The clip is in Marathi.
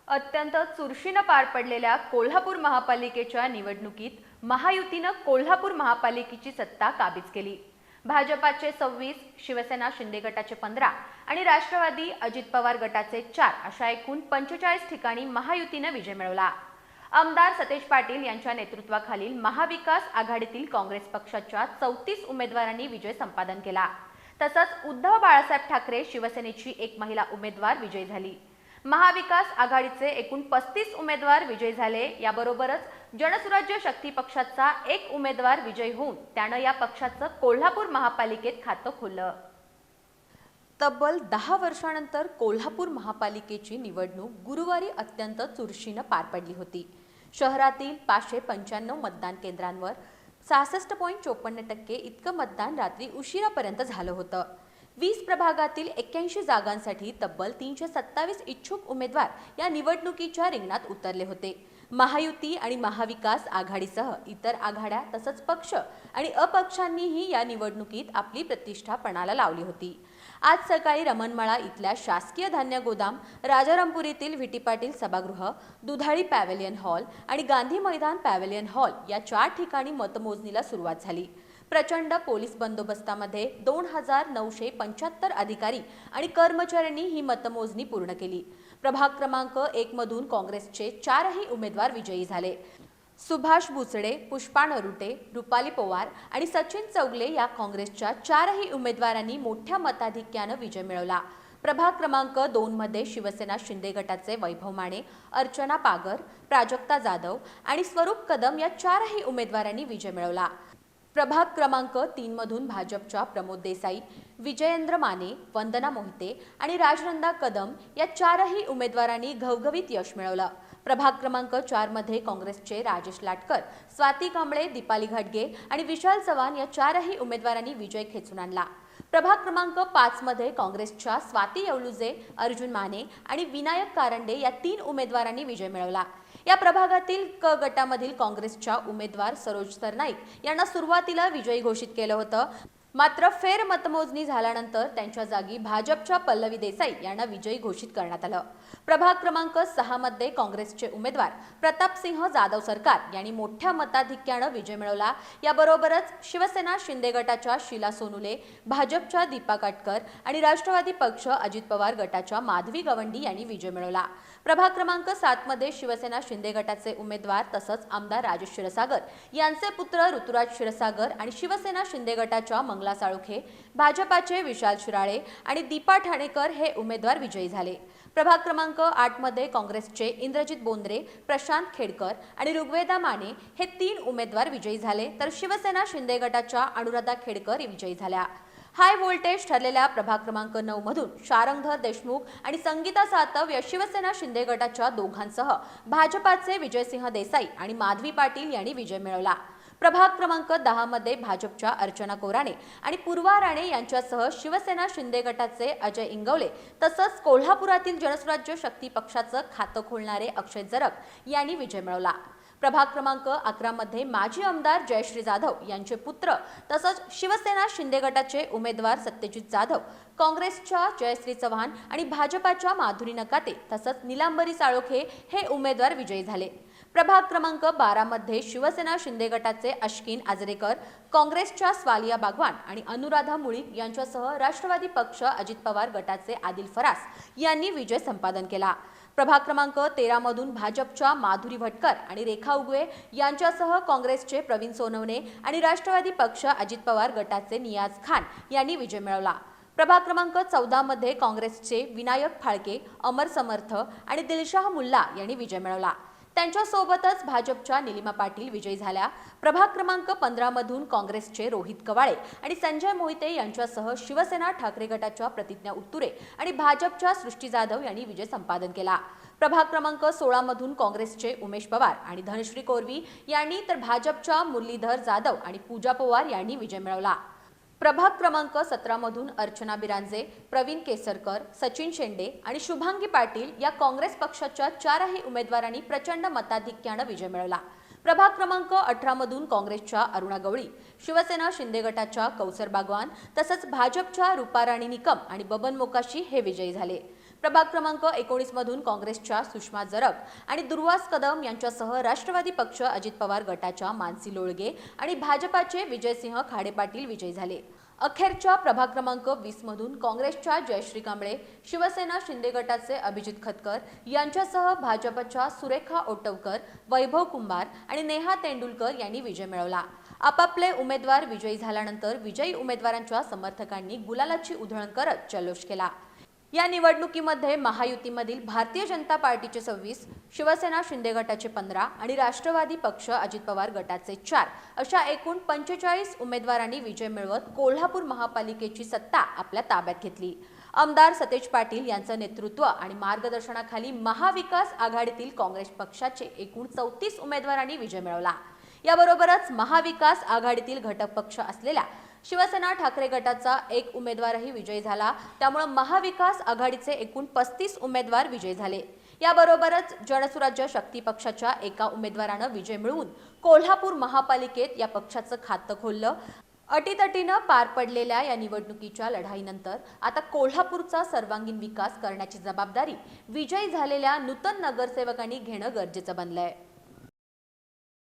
अत्यंत चुरशीनं पार पडलेल्या कोल्हापूर महापालिकेच्या निवडणुकीत महायुतीनं कोल्हापूर महापालिकेची सत्ता काबीज केली। भाजपाचे 26, शिवसेना शिंदे गटाचे 15 आणि राष्ट्रवादी अजित पवार गटाचे 4 अशा एकूण 45 ठिकाणी महायुतीनं विजय मिळवला। आमदार सतेज पाटील यांच्या नेतृत्वाखालील महाविकास आघाडीतील काँग्रेस पक्षाच्या 34 उमेदवारांनी विजय संपादन केला। तसंच उद्धव बाळासाहेब ठाकरे शिवसेनेची एक महिला उमेदवार विजयी झाली। महाविकास आघाडीचे एकूण 35 उमेदवार विजयी झाले। याबरोबरच जनसुराज्य शक्ती पक्षाचा एक उमेदवार विजयी होऊन त्यानं या पक्षाचं कोल्हापूर महापालिकेत खातं खोललं। तब्बल 10 वर्षांनंतर कोल्हापूर महापालिकेची निवडणूक गुरुवारी अत्यंत चुरशीनं पार पडली होती। शहरातील 595 मतदान केंद्रांवर 66.54% इतकं मतदान रात्री उशिरापर्यंत झालं होतं। 20 प्रभागातील 81 जागांसाठी तब्बल 327 इच्छुक उमेदवार या निवडणुकीच्या रिंगणात उतरले होते। महायुती आणि महाविकास आघाडीसह इतर आघाड्या तसंच पक्ष आणि अपक्षांनीही या निवडणुकीत आपली प्रतिष्ठा पणाला लावली होती। आज सकाळी रमणमाळा इथल्या शासकीय धान्य गोदाम, राजारामपुरीतील व्ही.टी. पाटील सभागृह, दुधाळी पॅव्हेलियन हॉल आणि गांधी मैदान पॅव्हेलियन हॉल या 4 ठिकाणी मतमोजणीला सुरुवात झाली। प्रचंड पोलीस बंदोबस्तामध्ये 2975 अधिकारी आणि कर्मचाऱ्यांनी ही मतमोजणी पूर्ण केली। प्रभाग क्रमांक 1 मधून काँग्रेसचे 4ही उमेदवार विजयी झाले। सुभाष बुचडे, पुष्पा नरुटे, रुपाली पवार आणि सचिन चौगले या काँग्रेसच्या 4ही उमेदवारांनी मोठ्या मताधिक्यानं विजय मिळवला। प्रभाग क्रमांक 2 मध्ये शिवसेना शिंदे गटाचे वैभव माने, अर्चना पागर, प्राजक्ता जाधव आणि स्वरूप कदम या 4ही उमेदवारांनी विजय मिळवला। प्रभाग क्रमांक 3 मधून भाजपच्या प्रमोद देसाई, विजयेंद्र माने, वंदना मोहिते आणि राजनंदा कदम या 4ही उमेदवारांनी घवघवीत यश मिळवलं। प्रभाग क्रमांक 4 मध्ये काँग्रेसचे राजेश लाटकर, स्वाती कांबळे, दीपाली घाटगे आणि विशाल चव्हाण या 4ही उमेदवारांनी विजय खेचून आणला। प्रभाग क्रमांक 5 मध्ये काँग्रेसच्या स्वाती येवलुजे, अर्जुन माने आणि विनायक कारंडे या 3 उमेदवारांनी विजय मिळवला। या प्रभागातील क गटामधील काँग्रेसच्या उमेदवार सरोज सरनाईक यांना सुरुवातीला विजयी घोषित केलं होतं, मात्र फेर मतमोजणी झाल्यानंतर त्यांच्या जागी भाजपच्या पल्लवी देसाई यांना विजयी घोषित करण्यात आलं। प्रभाग क्रमांक 6 मध्ये काँग्रेसचे उमेदवार प्रतापसिंह जाधव सरकार यांनी मोठ्या मताधिक्यानं विजय मिळवला। याबरोबरच शिवसेना शिंदे गटाच्या शीला सोनुले, भाजपच्या दीपा काटकर आणि राष्ट्रवादी पक्ष अजित पवार गटाच्या माधवी गवंडी यांनी विजय मिळवला। प्रभाग क्रमांक 7 मध्ये शिवसेना शिंदे गटाचे उमेदवार तसंच आमदार राजेश क्षीरसागर यांचे पुत्र ऋतुराज क्षीरसागर आणि शिवसेना शिंदे गटाच्या मंगला साळुखे, भाजपाचे विशाल शिराळे आणि दीपा ठाणेकर हे उमेदवार विजयी झाले। प्रभाग क्रमांक 8 मध्ये काँग्रेसचे इंद्रजित बोंद्रे, प्रशांत खेडकर आणि ऋग्वेदा माने हे 3 उमेदवार विजयी झाले, तर शिवसेना शिंदे गटाच्या अनुराधा खेडकर विजयी झाल्या। हाय व्होल्टेज ठरलेल्या प्रभाग क्रमांक 9 मधून शारंगधर देशमुख आणि संगीता सातव या शिवसेना शिंदे गटाच्या दोघांसह भाजपाचे विजयसिंह देसाई आणि माधवी पाटील यांनी विजय मिळवला। प्रभाग क्रमांक 10 मध्ये भाजपच्या अर्चना कोराणे आणि पूर्वा राणे यांच्यासह शिवसेना शिंदे गटाचे अजय इंगवले तसंच कोल्हापुरातील जनसुराज्य शक्ती पक्षाचं खातं खोलणारे अक्षय जरग यांनी विजय मिळवला। प्रभाग क्रमांक 11 मध्ये माजी आमदार जयश्री जाधव यांचे पुत्र तसंच शिवसेना शिंदे गटाचे उमेदवार सत्यजित जाधव, काँग्रेसच्या जयश्री चव्हाण आणि भाजपाच्या माधुरी नकाते तसंच निलांबरी साळोखे हे उमेदवार विजयी झाले। प्रभाग क्रमांक 12 मध्ये शिवसेना शिंदे गटाचे अश्किन आजरेकर, काँग्रेसच्या स्वालिया बागवान आणि अनुराधा मुळीक यांच्यासह राष्ट्रवादी पक्ष अजित पवार गटाचे आदिल फरास यांनी विजय संपादन केला। प्रभाग क्रमांक 13 मधून भाजपच्या माधुरी भटकर आणि रेखा उगवे यांच्यासह काँग्रेसचे प्रवीण सोनवणे आणि राष्ट्रवादी पक्ष अजित पवार गटाचे नियाज खान यांनी विजय मिळवला। प्रभाग क्रमांक 14 मध्ये काँग्रेसचे विनायक फाळके, अमर समर्थ आणि दिलशाह मुल्ला यांनी विजय मिळवला। त्यांच्यासोबतच भाजपच्या निलिमा पाटील विजयी झाल्या। प्रभाग क्रमांक 15 मधून काँग्रेसचे रोहित कवाळे आणि संजय मोहिते यांच्यासह शिवसेना ठाकरे गटाच्या प्रतिज्ञा उत्तुरे आणि भाजपच्या सृष्टी जाधव यांनी विजय संपादन केला। प्रभाग क्रमांक 16 मधून काँग्रेसचे उमेश पवार आणि धनश्री कोरवी यांनी तर भाजपच्या मुरलीधर जाधव आणि पूजा पवार यांनी विजय मिळवला। प्रभाग क्रमांक 17 मधून अर्चना बिरांजे, प्रवीण केसरकर, सचिन शेंडे आणि शुभांगी पाटील या काँग्रेस पक्षाच्या 4ही उमेदवारांनी प्रचंड मताधिक्यानं विजय मिळवला। प्रभाग क्रमांक 18 मधून काँग्रेसच्या अरुणा गवळी, शिवसेना शिंदे गटाच्या कौसर बागवान तसंच भाजपच्या रूपाराणी निकम आणि बबन मोकाशी हे विजयी झाले। प्रभाग क्रमांक 19 मधून काँग्रेसच्या सुषमा जरग आणि दुर्वास कदम यांच्यासह राष्ट्रवादी पक्ष अजित पवार गटाच्या मानसी लोळगे आणि भाजपाचे विजयसिंह खाडे पाटील विजयी झाले. अखेरच्या प्रभाग क्रमांक 20 मधून काँग्रेसच्या जयश्री कांबळे, शिवसेना शिंदे गटाचे अभिजित खतकर यांच्यासह भाजपच्या सुरेखा ओटवकर, वैभव कुंभार आणि नेहा तेंडुलकर यांनी विजय मिळवला. आपापले उमेदवार विजयी झाल्यानंतर विजयी उमेदवारांच्या समर्थकांनी गुलालाची उधळण करत जल्लोष केला. या निवडणुकीमध्ये महायुतीमधील भारतीय जनता पार्टीचे 26, शिवसेना शिंदे गटाचे 15 आणि राष्ट्रवादी पक्ष अजित पवार गटाचे 4 अशा एकूण 45 उमेदवारांनी विजय मिळवत कोल्हापूर महापालिकेची सत्ता आपल्या ताब्यात घेतली. आमदार सतेज पाटील यांचं नेतृत्व आणि मार्गदर्शनाखाली महाविकास आघाडीतील काँग्रेस पक्षाचे एकूण 34 उमेदवारांनी विजय मिळवला. याबरोबरच महाविकास आघाडीतील घटक पक्ष असलेल्या शिवसेना ठाकरे गटाचा एक उमेदवारही विजयी झाला. त्यामुळे महाविकास आघाडीचे एकूण 35 उमेदवार विजयी झाले. याबरोबरच जनसुराज्य शक्ती पक्षाच्या एका उमेदवारानं विजय मिळवून कोल्हापूर महापालिकेत या पक्षाचं खातं खोललं. अटीतटीनं पार पडलेल्या या निवडणुकीच्या लढाईनंतर आता कोल्हापूरचा सर्वांगीण विकास करण्याची जबाबदारी विजयी झालेल्या नूतन नगरसेवकांनी घेणं गरजेचं बनलंय.